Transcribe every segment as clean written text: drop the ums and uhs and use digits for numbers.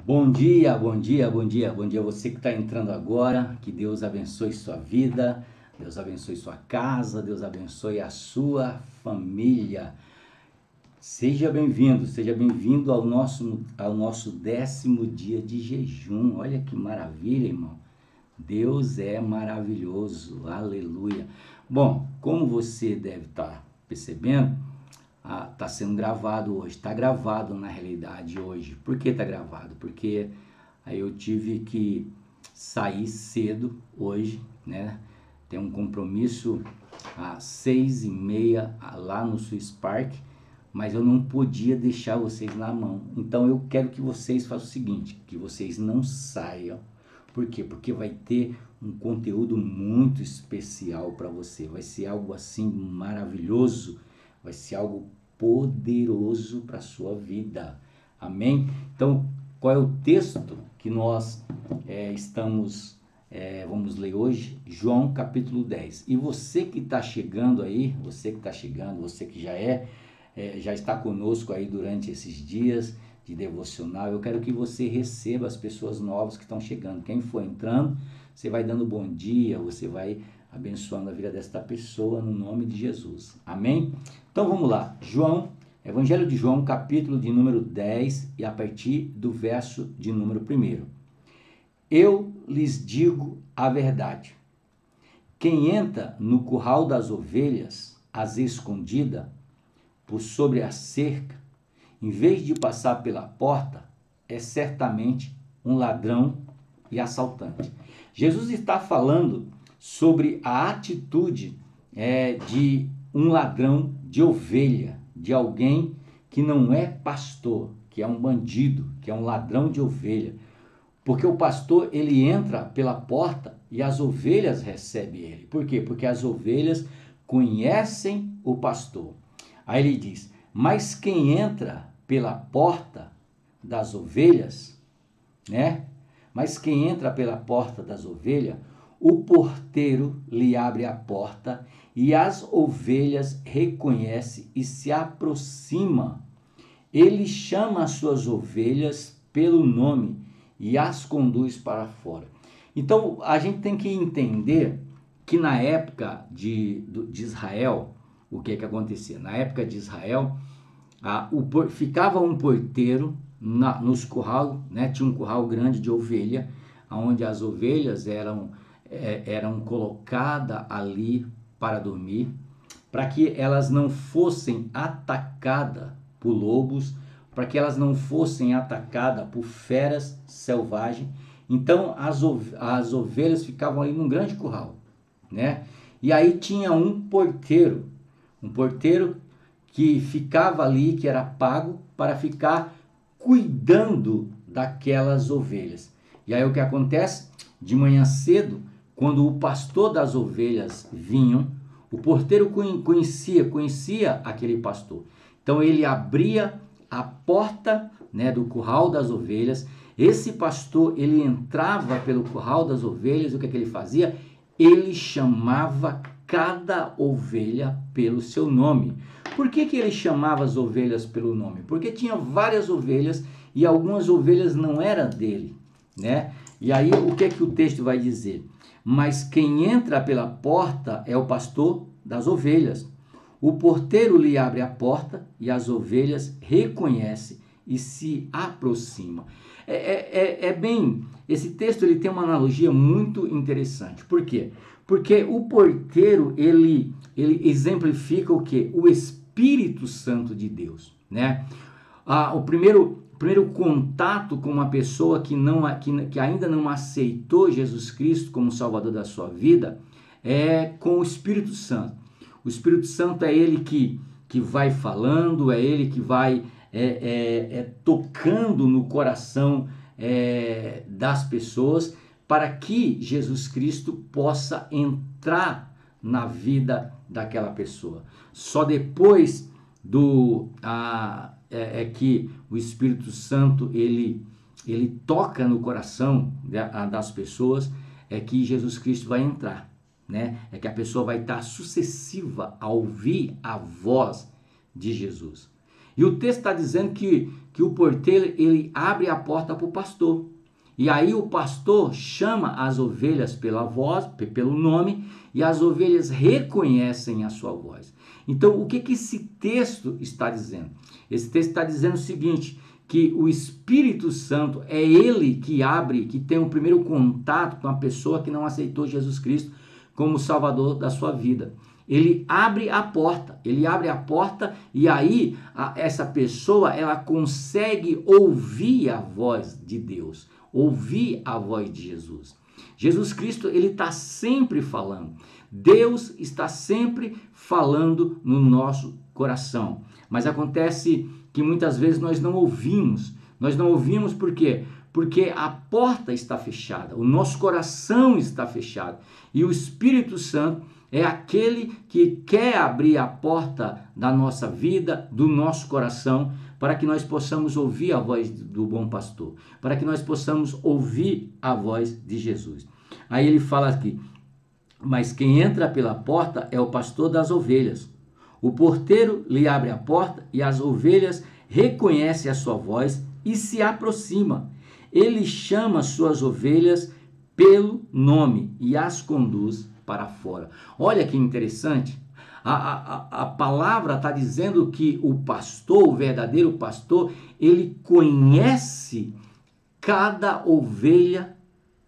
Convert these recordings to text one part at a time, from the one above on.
Bom dia, bom dia, bom dia, bom dia você que está entrando agora, que Deus abençoe sua vida, Deus abençoe sua casa, Deus abençoe a sua família. Seja bem-vindo ao nosso 10º dia de jejum. Olha que maravilha, irmão. Deus é maravilhoso, aleluia. Bom, como você deve estar percebendo, está sendo gravado hoje, está gravado na realidade hoje. Por que está gravado? Porque aí eu tive que sair cedo hoje, né? Tem um compromisso às 6h30 lá no Swiss Park, mas eu não podia deixar vocês na mão. Então eu quero que vocês façam o seguinte, que vocês não saiam. Por quê? Porque vai ter um conteúdo muito especial para você. Vai ser algo assim maravilhoso, vai ser algo poderoso para a sua vida. Amém? Então, qual é o texto que nós vamos ler hoje? João capítulo 10. E você que está chegando aí, você que já está conosco aí durante esses dias de devocional, eu quero que você receba as pessoas novas que estão chegando. Quem for entrando, você vai dando bom dia, você vai abençoando a vida desta pessoa no nome de Jesus. Amém? Então vamos lá. Evangelho de João, capítulo de número 10 e a partir do verso de número 1. Eu lhes digo a verdade. Quem entra no curral das ovelhas, às escondidas, por sobre a cerca, em vez de passar pela porta, é certamente um ladrão e assaltante. Jesus está falando sobre a atitude de um ladrão de ovelha, de alguém que não é pastor, que é um bandido, que é um ladrão de ovelha. Porque o pastor, ele entra pela porta e as ovelhas recebem ele. Por quê? Porque as ovelhas conhecem o pastor. Aí ele diz, mas quem entra pela porta das ovelhas, né? Mas quem entra pela porta das ovelhas, o porteiro lhe abre a porta e as ovelhas reconhecem e se aproximam. Ele chama as suas ovelhas pelo nome e as conduz para fora. Então, a gente tem que entender que na época de Israel, o que acontecia? Na época de Israel, ficava um porteiro nos curral, né? Tinha um curral grande de ovelha, onde as ovelhas eram colocadas ali para dormir, para que elas não fossem atacadas por lobos, para que elas não fossem atacadas por feras selvagens. Então as ovelhas ficavam ali num grande curral, né? E aí tinha um porteiro que ficava ali, que era pago para ficar cuidando daquelas ovelhas. E aí o que acontece? De manhã cedo, quando o pastor das ovelhas vinham, o porteiro conhecia aquele pastor. Então ele abria a porta, né, do curral das ovelhas. Esse pastor, ele entrava pelo curral das ovelhas, o que ele fazia? Ele chamava cada ovelha pelo seu nome. Por que ele chamava as ovelhas pelo nome? Porque tinha várias ovelhas e algumas ovelhas não eram dele, né? E aí o que o texto vai dizer? Mas quem entra pela porta é o pastor das ovelhas. O porteiro lhe abre a porta e as ovelhas reconhecem e se aproximam. Esse texto ele tem uma analogia muito interessante. Por quê? Porque o porteiro ele exemplifica o quê? O Espírito Santo de Deus, né? O primeiro contato com uma pessoa que ainda não aceitou Jesus Cristo como Salvador da sua vida é com o Espírito Santo. O Espírito Santo é ele que vai falando, é ele que vai tocando no coração das pessoas para que Jesus Cristo possa entrar na vida daquela pessoa. Só depois que o Espírito Santo ele toca no coração das pessoas, é que Jesus Cristo vai entrar, né? É que a pessoa vai estar sucessiva a ouvir a voz de Jesus. E o texto está dizendo que o porteiro, ele abre a porta para o pastor. E aí o pastor chama as ovelhas pela voz, pelo nome, e as ovelhas reconhecem a sua voz. Então, o que esse texto está dizendo? Esse texto está dizendo o seguinte, que o Espírito Santo é ele que abre, que tem o primeiro contato com a pessoa que não aceitou Jesus Cristo como Salvador da sua vida. Ele abre a porta e aí essa pessoa, ela consegue ouvir a voz de Deus, ouvir a voz de Jesus. Jesus Cristo, ele está sempre falando. Deus está sempre falando no nosso coração. Mas acontece que muitas vezes nós não ouvimos. Nós não ouvimos por quê? Porque a porta está fechada, o nosso coração está fechado. E o Espírito Santo é aquele que quer abrir a porta da nossa vida, do nosso coração, para que nós possamos ouvir a voz do bom pastor, para que nós possamos ouvir a voz de Jesus. Aí ele fala aqui, mas quem entra pela porta é o pastor das ovelhas. O porteiro lhe abre a porta e as ovelhas reconhecem a sua voz e se aproximam. Ele chama suas ovelhas pelo nome e as conduz para fora. Olha que interessante. A palavra está dizendo que o pastor, o verdadeiro pastor, ele conhece cada ovelha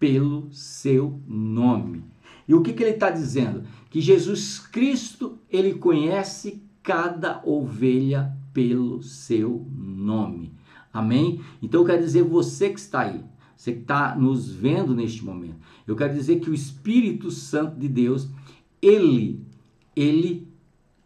pelo seu nome. E o que ele está dizendo? Que Jesus Cristo, ele conhece cada ovelha pelo seu nome. Amém? Então eu quero dizer, você que está aí, você que está nos vendo neste momento, eu quero dizer que o Espírito Santo de Deus, ele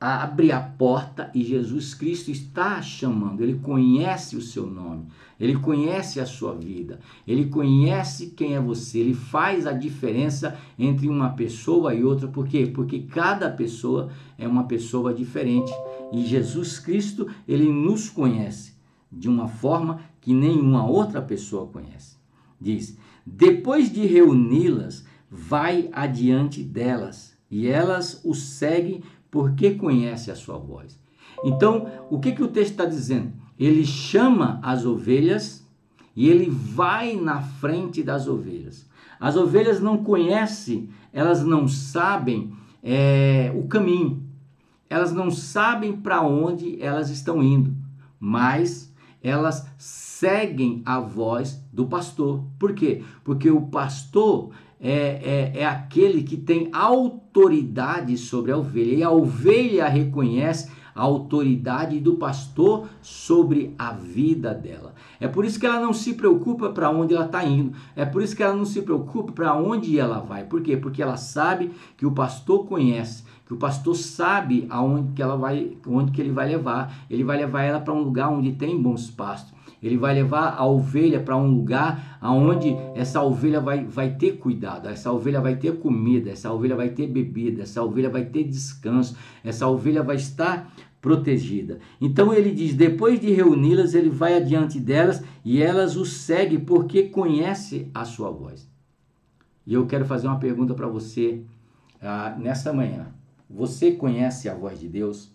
abre a porta e Jesus Cristo está chamando, ele conhece o seu nome, ele conhece a sua vida, ele conhece quem é você, ele faz a diferença entre uma pessoa e outra, por quê? Porque cada pessoa é uma pessoa diferente e Jesus Cristo, ele nos conhece de uma forma que nenhuma outra pessoa conhece. Diz, depois de reuni-las, vai adiante delas e elas o seguem porque conhece a sua voz. Então, o que o texto está dizendo? Ele chama as ovelhas e ele vai na frente das ovelhas. As ovelhas não conhecem, elas não sabem o caminho. Elas não sabem para onde elas estão indo, mas elas seguem a voz do pastor. Por quê? Porque o pastor é aquele que tem autoridade sobre a ovelha, e a ovelha reconhece a autoridade do pastor sobre a vida dela. É por isso que ela não se preocupa para onde ela está indo, é por isso que ela não se preocupa para onde ela vai. Por quê? Porque ela sabe que o pastor conhece, que o pastor sabe aonde que ela vai, onde que ele vai levar. Ele vai levar ela para um lugar onde tem bons pastos. Ele vai levar a ovelha para um lugar onde essa ovelha vai ter cuidado, essa ovelha vai ter comida, essa ovelha vai ter bebida, essa ovelha vai ter descanso, essa ovelha vai estar protegida. Então ele diz, depois de reuni-las, ele vai adiante delas e elas o seguem porque conhece a sua voz. E eu quero fazer uma pergunta para você nessa manhã. Você conhece a voz de Deus?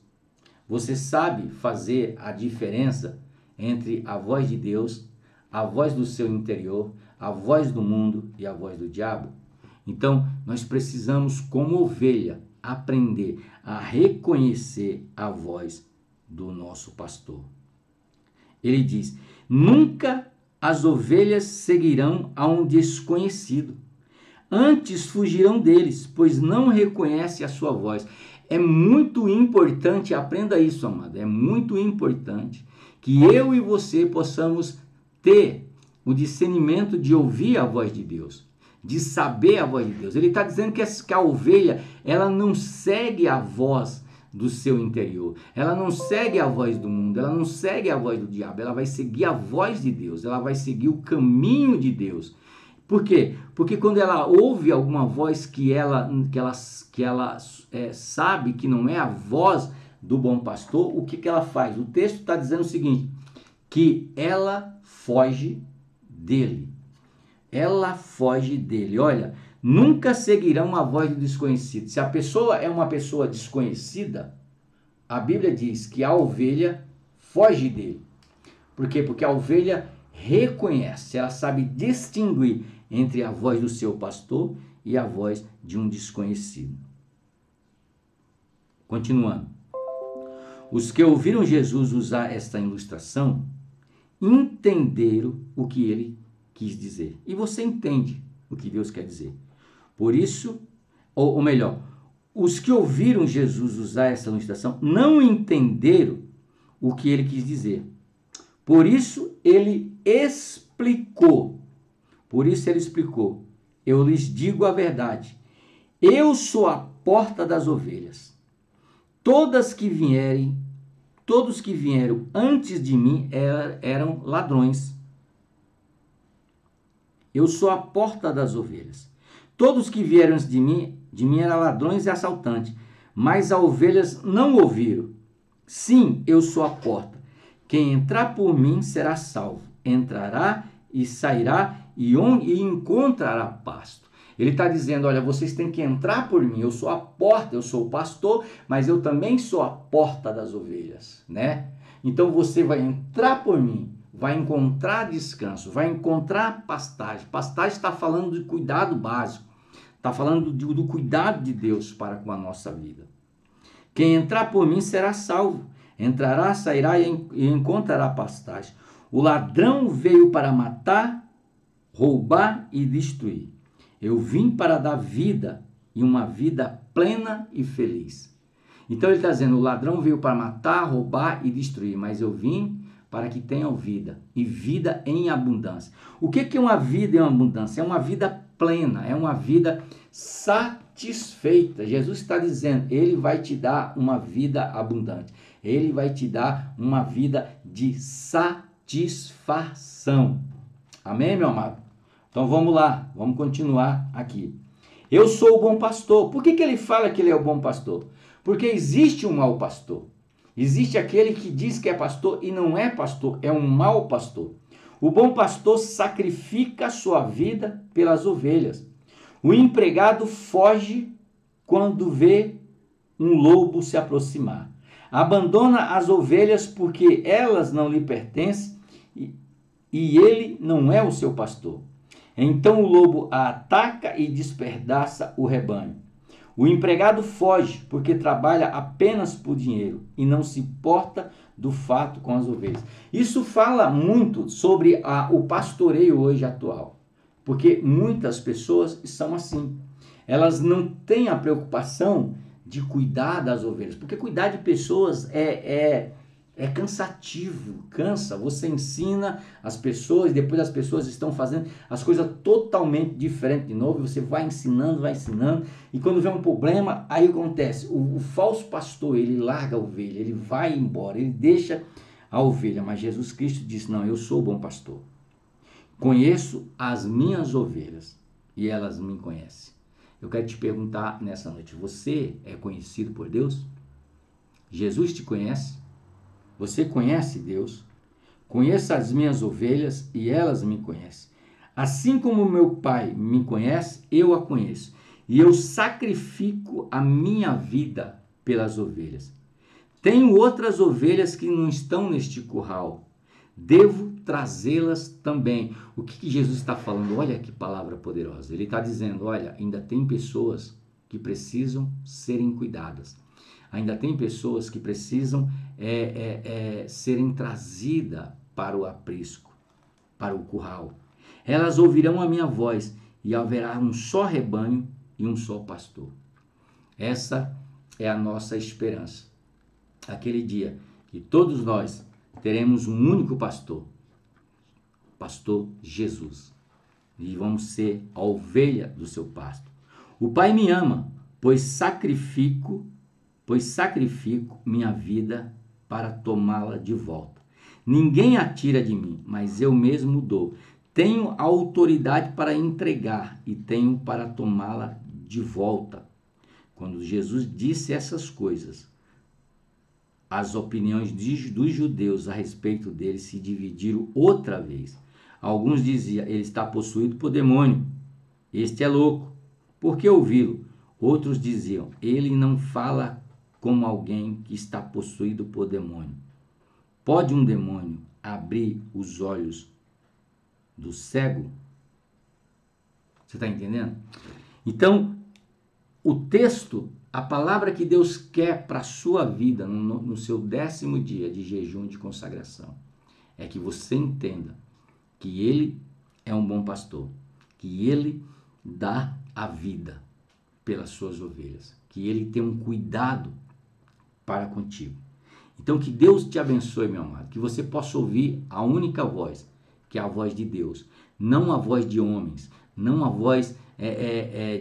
Você sabe fazer a diferença entre a voz de Deus, a voz do seu interior, a voz do mundo e a voz do diabo? Então, nós precisamos, como ovelha, aprender a reconhecer a voz do nosso pastor. Ele diz, nunca as ovelhas seguirão a um desconhecido, antes fugirão deles, pois não reconhece a sua voz. É muito importante, aprenda isso, amado, é muito importante que eu e você possamos ter o discernimento de ouvir a voz de Deus, de saber a voz de Deus. Ele está dizendo que a ovelha, ela não segue a voz do seu interior, ela não segue a voz do mundo, ela não segue a voz do diabo, ela vai seguir a voz de Deus, ela vai seguir o caminho de Deus. Por quê? Porque quando ela ouve alguma voz que ela sabe que não é a voz do bom pastor, o que ela faz? O texto está dizendo o seguinte, que ela foge dele. Ela foge dele. Olha, nunca seguirão a voz do desconhecido. Se a pessoa é uma pessoa desconhecida, a Bíblia diz que a ovelha foge dele. Por quê? Porque a ovelha reconhece, ela sabe distinguir entre a voz do seu pastor e a voz de um desconhecido. Continuando. Os que ouviram Jesus usar esta ilustração entenderam o que ele quis dizer. E você entende o que Deus quer dizer. Por isso, ou melhor, os que ouviram Jesus usar essa ilustração não entenderam o que ele quis dizer. Por isso ele explicou. Eu lhes digo a verdade. Eu sou a porta das ovelhas. Todos que vieram antes de mim eram ladrões. Eu sou a porta das ovelhas. Todos que vieram antes de mim eram ladrões e assaltantes, mas as ovelhas não ouviram. Sim, eu sou a porta. Quem entrar por mim será salvo. Entrará e sairá e encontrará pasto. Ele está dizendo, olha, vocês têm que entrar por mim. Eu sou a porta, eu sou o pastor, mas eu também sou a porta das ovelhas, né? Então você vai entrar por mim, vai encontrar descanso, vai encontrar pastagem. Pastagem está falando de cuidado básico, está falando do cuidado de Deus para com a nossa vida. Quem entrar por mim será salvo. Entrará, sairá e encontrará pastagem. O ladrão veio para matar, roubar e destruir. Eu vim para dar vida e uma vida plena e feliz. Então ele está dizendo, o ladrão veio para matar, roubar e destruir, mas eu vim para que tenham vida e vida em abundância. O que é uma vida em abundância? É uma vida plena, é uma vida satisfeita. Jesus está dizendo, ele vai te dar uma vida abundante. Ele vai te dar uma vida de satisfação. Amém, meu amado? Então vamos lá, vamos continuar aqui. Eu sou o bom pastor. Por que ele fala que ele é o bom pastor? Porque existe um mau pastor. Existe aquele que diz que é pastor e não é pastor, é um mau pastor. O bom pastor sacrifica a sua vida pelas ovelhas. O empregado foge quando vê um lobo se aproximar. Abandona as ovelhas porque elas não lhe pertencem e ele não é o seu pastor. Então o lobo a ataca e despedaça o rebanho. O empregado foge porque trabalha apenas por dinheiro e não se importa do fato com as ovelhas. Isso fala muito sobre o pastoreio hoje atual, porque muitas pessoas são assim. Elas não têm a preocupação de cuidar das ovelhas, porque cuidar de pessoas é cansativo, cansa. Você ensina as pessoas, depois as pessoas estão fazendo as coisas totalmente diferentes de novo, você vai ensinando, e quando vem um problema, aí acontece, o falso pastor, ele larga a ovelha, ele vai embora, ele deixa a ovelha, mas Jesus Cristo disse, não, eu sou o bom pastor, conheço as minhas ovelhas, e elas me conhecem. Eu quero te perguntar nessa noite, você é conhecido por Deus? Jesus te conhece? Você conhece Deus? Conheço as minhas ovelhas e elas me conhecem. Assim como meu Pai me conhece, eu a conheço. E eu sacrifico a minha vida pelas ovelhas. Tenho outras ovelhas que não estão neste curral. Devo trazê-las também. O que Jesus está falando? Olha que palavra poderosa. Ele está dizendo, olha, ainda tem pessoas que precisam serem cuidadas. Ainda tem pessoas que precisam serem trazidas para o aprisco, para o curral. Elas ouvirão a minha voz e haverá um só rebanho e um só pastor. Essa é a nossa esperança. Aquele dia que todos nós teremos um único pastor, pastor Jesus. E vamos ser a ovelha do seu pasto. O Pai me ama, pois sacrifico minha vida para tomá-la de volta. Ninguém a tira de mim, mas eu mesmo dou. Tenho autoridade para entregar e tenho para tomá-la de volta. Quando Jesus disse essas coisas, as opiniões dos judeus a respeito dele se dividiram outra vez. Alguns diziam, ele está possuído por demônio. Este é louco. Por que ouvi-lo? Outros diziam, ele não fala como alguém que está possuído por demônio. Pode um demônio abrir os olhos do cego? Você está entendendo? Então, o texto, a palavra que Deus quer para a sua vida no seu 10º dia de jejum de consagração é que você entenda que Ele é um bom pastor, que Ele dá a vida pelas suas ovelhas, que Ele tem um cuidado para contigo. Então, que Deus te abençoe, meu amado, que você possa ouvir a única voz, que é a voz de Deus, não a voz de homens, não a voz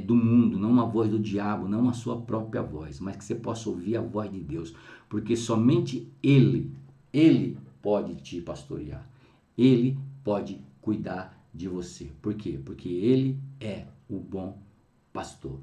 do mundo, não a voz do diabo, não a sua própria voz, mas que você possa ouvir a voz de Deus, porque somente Ele pode te pastorear, Ele pode cuidar de você. Por quê? Porque Ele é o bom pastor.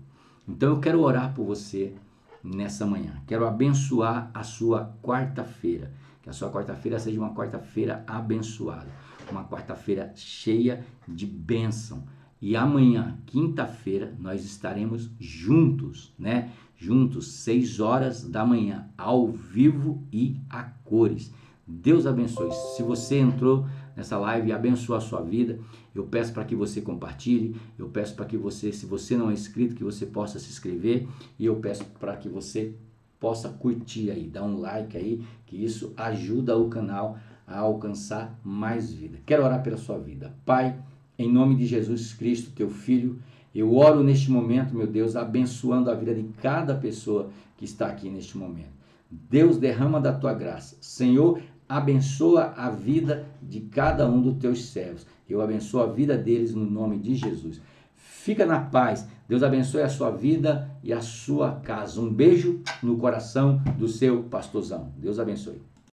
Então eu quero orar por você nessa manhã. Quero abençoar a sua quarta-feira. Que a sua quarta-feira seja uma quarta-feira abençoada. Uma quarta-feira cheia de bênção. E amanhã, quinta-feira, nós estaremos juntos, né? Juntos, 6 horas da manhã, ao vivo e a cores. Deus abençoe. Se você entrou nessa live e abençoa a sua vida, eu peço para que você compartilhe, eu peço para que você, se você não é inscrito, que você possa se inscrever, e eu peço para que você possa curtir aí, dar um like aí, que isso ajuda o canal a alcançar mais vida. Quero orar pela sua vida. Pai, em nome de Jesus Cristo, teu Filho, eu oro neste momento, meu Deus, abençoando a vida de cada pessoa que está aqui neste momento. Deus, derrama da tua graça. Senhor, abençoa a vida de cada um dos teus servos. Eu abençoo a vida deles no nome de Jesus. Fica na paz. Deus abençoe a sua vida e a sua casa. Um beijo no coração do seu pastorzão. Deus abençoe.